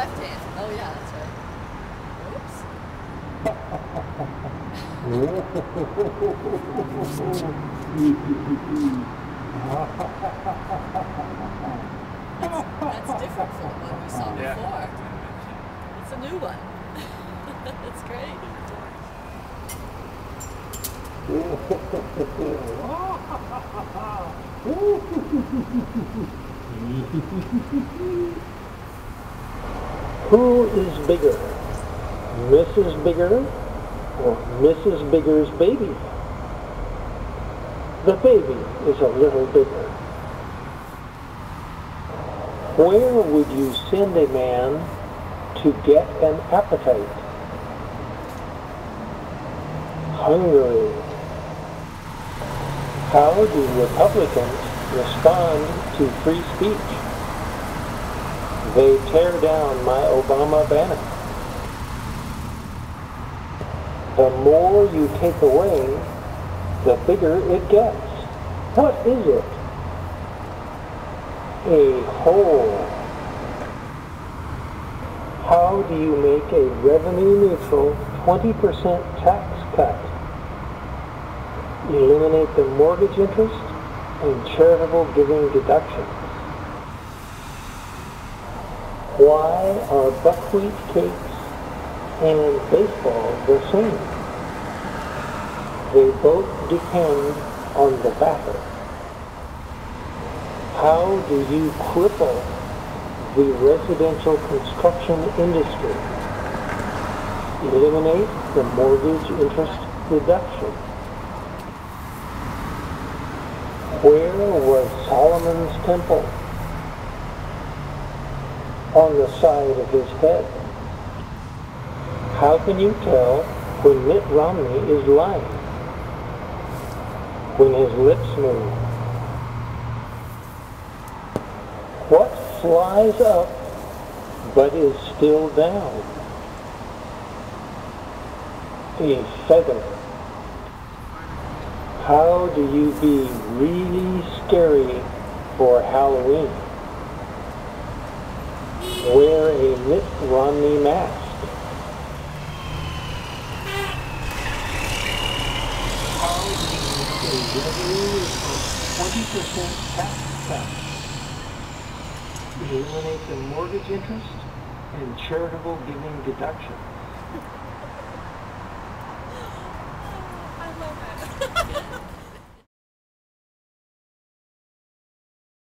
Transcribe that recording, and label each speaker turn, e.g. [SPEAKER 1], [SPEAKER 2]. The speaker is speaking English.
[SPEAKER 1] left hand. Oh yeah, that's right. Oops. That's different from the one we saw before. It's a new one. That's great.
[SPEAKER 2] Who is bigger, Mrs. Bigger or Mrs. Bigger's baby? The baby is a little bigger. Where would you send a man to get an appetite? Hungary. How do Republicans respond to free speech? They tear down my Obama banner. The more you take away, the bigger it gets. What is it? A hole. How do you make a revenue-neutral 20% tax cut? Eliminate the mortgage interest and charitable giving deductions. Why are buckwheat cakes and baseball the same? They both depend on the batter. How do you cripple the residential construction industry? Eliminate the mortgage interest deduction. Where was Solomon's temple? On the side of his head. How can you tell when Mitt Romney is lying? When his lips move. What flies up but is still down? A feather. How do you be really scary for Halloween? Wear a Mitt Romney mask. How do you make a revenue of 20% tax cut? Eliminate the mortgage interest and charitable giving deduction.